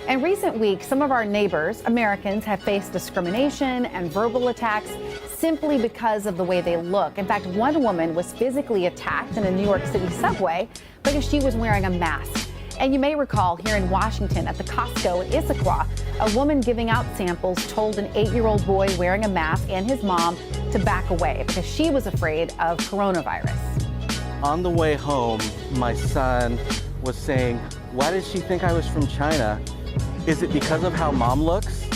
In recent weeks, some of our neighbors, Americans, have faced discrimination and verbal attacks simply because of the way they look. In fact, one woman was physically attacked in a New York City subway because she was wearing a mask. And you may recall here in Washington at the Costco in Issaquah, a woman giving out samples told an 8-year-old boy wearing a mask and his mom to back away because she was afraid of coronavirus. On the way home, my son was saying, "Why did she think I was from China? Is it because of how mom looks?"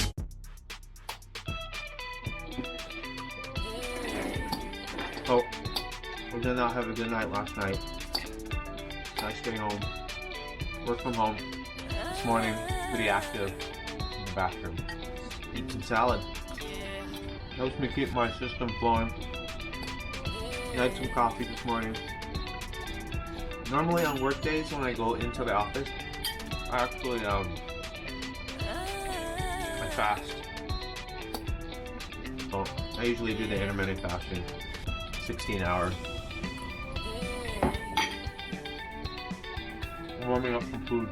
Oh, we did not have a good night last night. Nice stay home. Work from home. This morning, pretty active in the bathroom. Eat some salad. Helps me keep my system flowing. Had some coffee this morning. Normally on work days when I go into the office, I actually I fast. So I usually do the intermittent fasting, 16 hours. I'm warming up some food.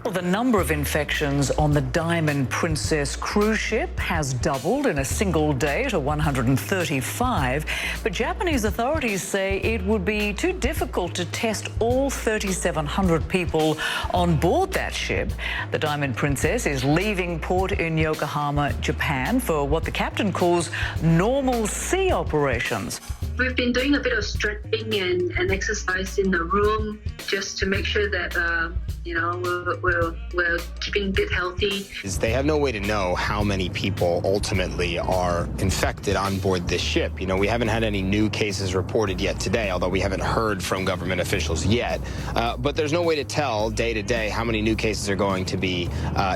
Well, the number of infections on the Diamond Princess cruise ship has doubled in a single day to 135, but Japanese authorities say it would be too difficult to test all 3,700 people on board that ship. The Diamond Princess is leaving port in Yokohama, Japan, for what the captain calls normal sea operations. We've been doing a bit of stretching and exercise in the room just to make sure that we're keeping a bit healthy. They have no way to know how many people ultimately are infected on board this ship. You know, we haven't had any new cases reported yet today, although we haven't heard from government officials yet. But there's no way to tell day to day how many new cases are going to be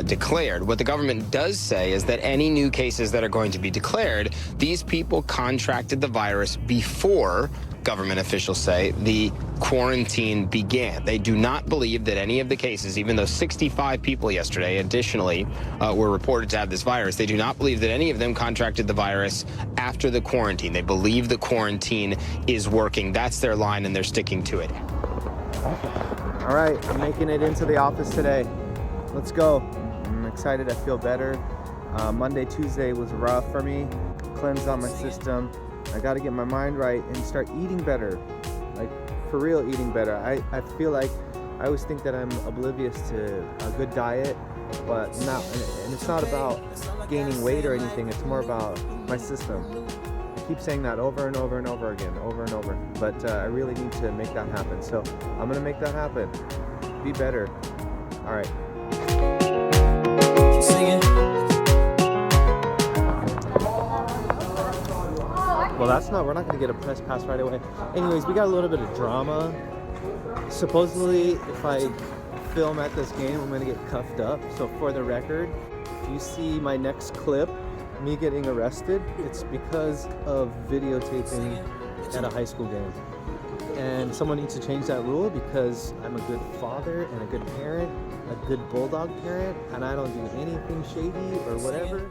declared. What the government does say is that any new cases that are going to be declared, these people contracted the virus before, government officials say, the quarantine began. They do not believe that any of the cases, even though 65 people yesterday additionally were reported to have this virus, they do not believe that any of them contracted the virus after the quarantine. They believe the quarantine is working. That's their line, and they're sticking to it. All right, I'm making it into the office today. Let's go. I'm excited. I feel better. Monday, Tuesday was rough for me. Cleansed out my system. I got to get my mind right and start eating better, like for real eating better. I feel like I always think that I'm oblivious to a good diet, but not, and it's not about gaining weight or anything. It's more about my system. I keep saying that over and over and over again, over and over, but I really need to make that happen. So I'm going to make that happen. Be better. All right. Well, we're not going to get a press pass right away. Anyways, we got a little bit of drama. Supposedly, if I film at this game, I'm going to get cuffed up. So for the record, if you see my next clip, me getting arrested, it's because of videotaping at a high school game. And someone needs to change that rule because I'm a good father and a good parent, a good bulldog parent, and I don't do anything shady or whatever.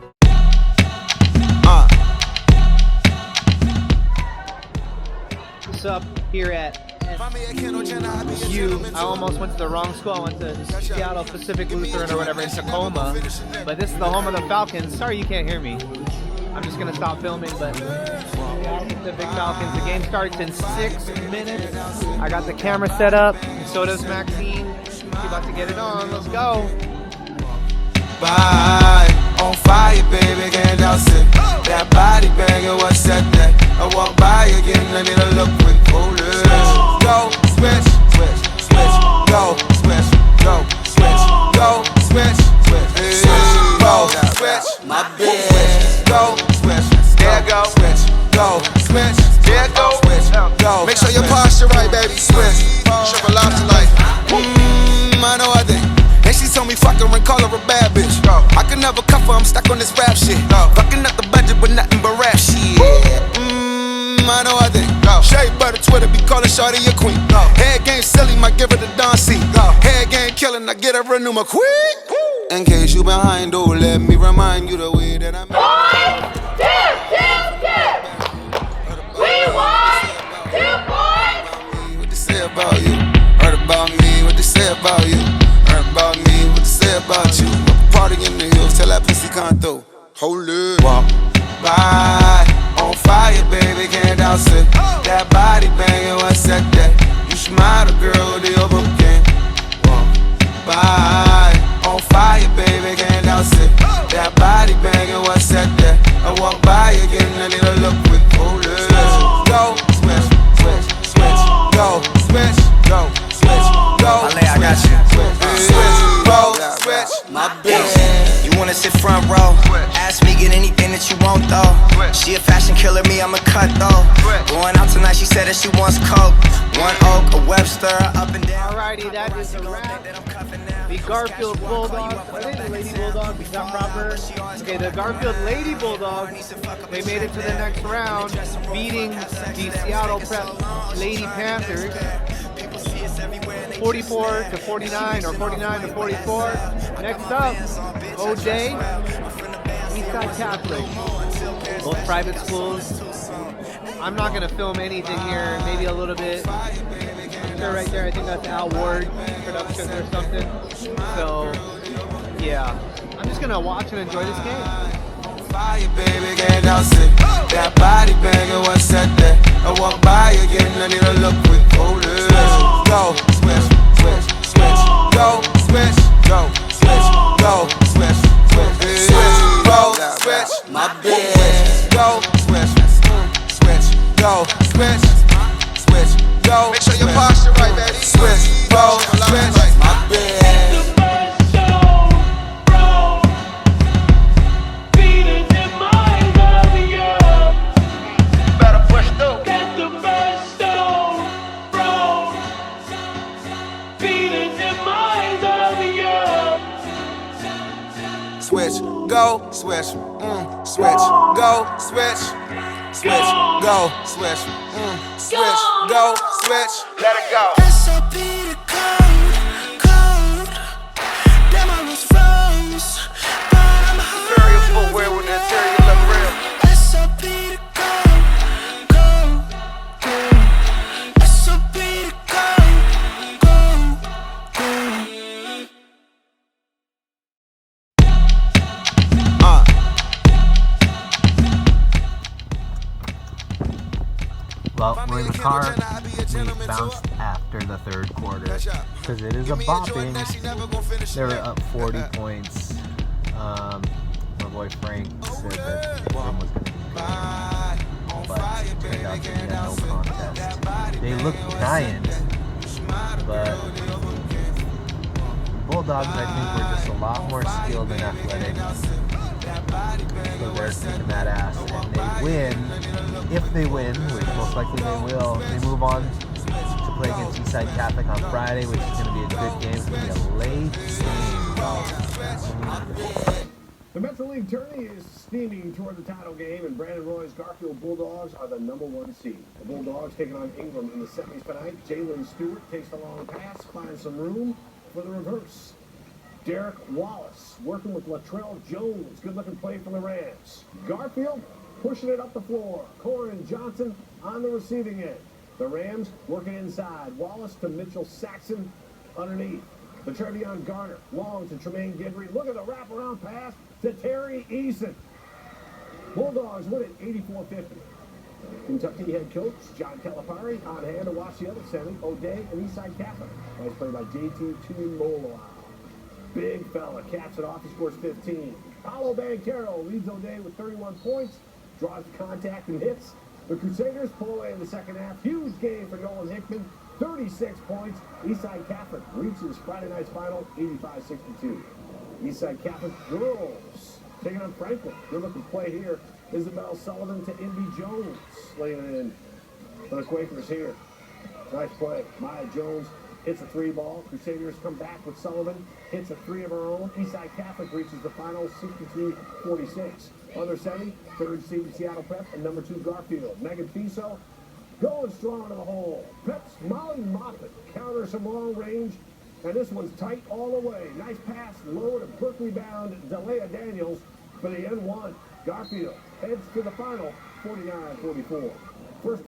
What's up here at SU? I almost went to the wrong school. I went to Seattle Pacific Lutheran or whatever in Tacoma, but this is the home of the Falcons. Sorry you can't hear me. I'm just gonna stop filming, but Seattle Pacific Falcons. The game starts in 6 minutes. I got the camera set up, and so does Maxine. She's about to get it on. Let's go. Bye. On fire, baby, can't douse it. That body banging, what's that? I walk by again, I need a look quick. Switch, go, switch, switch, switch, go, switch, go, switch, go, switch, switch, go, switch, my bitch, go, switch, there go, switch, go, switch, there go, switch, go. Make sure your posture right, baby, switch, triple out tonight. I know I think. And she told me fuck her and call her a bad bitch. I can never cuff her, I'm stuck on this rap shit. Fucking up the budget with nothing but rap shit. I know I think. Shea butter Twitter be calling shorty a queen. Head game silly, might give her the Don C. Head game killing, I get her a new McQueen. In case you behind, oh, let me remind you the way that I'm. We want 2 points! What they say about you? Heard about me, what they say about you? Heard about me, what they say about you? Party in the hills, tell that pussy come through. Hold it. Walk by, on fire, baby, can't douse it. That body banging, what's that? You smile, the girl with the open game. Walk by, on fire, baby, can't douse it. That body banging, what's that? I walk by again, I need a look with. Hold it. Go, switch, switch, switch, go, switch, go, switch, go. I got you. Switch, go, switch, my bitch. You wanna sit front row? Ask me, get anything that you want though. She a fashion killer, me, I'm a cut though. Going out tonight, she said that she wants coke. One Oak, a Webster, up and down. Alrighty, that is a wrap. The Garfield Bulldogs, are they the Lady Bulldogs? Is that proper? Okay, the Garfield Lady Bulldogs, they made it to the next round, beating the Seattle Prep Lady Panthers 44-49 or 49-44. Next up, OJ, Eastside Catholic, both private schools. I'm not going to film anything here, maybe a little bit. Right there, I think that's Al Ward production or something. So, yeah, I'm just gonna watch and enjoy this game. Fire, baby, can't douse it. That body banging, what's that? I walk by again, I need a look with. Hold it. Go, switch, switch, switch. Go, switch, go, switch, go, switch, switch, switch. Go, switch, my bitch. Go, switch, switch, go, switch, switch. Go, make sure your posture right, baby. Switch, go, switch, my bad. The first show, bro. Beating the minds of the earth. Better push through. That's the first show, bro. Beating the minds of the earth. Switch, go, switch, switch, go, switch, switch, go, switch, switch, go, switch, let it go. SOP the code. Damn, I was froze, but I'm high. Interior footwear with the interior look real. SOP the code. SOP the Well, we're in the car. We bounced after the third quarter because it is a bopping. They were up 40 points. My boy Frank said that the game was going to be good, but it turned out to be a no contest. They looked giant, but Bulldogs, I think, were just a lot more skilled and athletic. So they're kicking that ass, and they win. If they win, which most likely they will, they move on to play against Eastside Catholic on Friday, which is going to be a good game. It's going to be a late game. The Metro League tourney is steaming toward the title game, and Brandon Roy's Garfield Bulldogs are the #1 seed. The Bulldogs taking on Ingram in the semis tonight. Jalen Stewart takes the long pass, finds some room for the reverse. Derek Wallace working with Latrell Jones. Good-looking play from the Rams. Garfield pushing it up the floor. Corin Johnson on the receiving end. The Rams working inside. Wallace to Mitchell Saxon underneath. The Trevion Garner, long to Tremaine Gidry. Look at the wraparound pass to Terry Eason. Bulldogs win it 84-50. Kentucky head coach John Calipari on hand to watch the other semi, O'Day and Eastside Catholic. Nice play by JT Tuimoloau. Big fella caps it off. He scores 15. Paulo Banchero leads O'Day with 31 points. Draws contact and hits. The Crusaders pull away in the second half. Huge game for Nolan Hickman. 36 points. Eastside Catholic reaches Friday night's final, 85-62. Eastside Catholic girls taking on Franklin. Good looking play here. Isabel Sullivan to Indy Jones. Laying it in for the Quakers here. Nice play. Maya Jones hits a 3-ball. Crusaders come back with Sullivan. Hits a 3 of her own. Eastside Catholic reaches the final, 62-46. Other semi, third seed Seattle Prep and #2 Garfield. Megan Fiso going strong to the hole. Prep's Molly Moffitt counters some long range And this one's tight all the way. Nice pass, low to Berkeley bound Delia Daniels for the N1. Garfield heads to the final, 49-44. First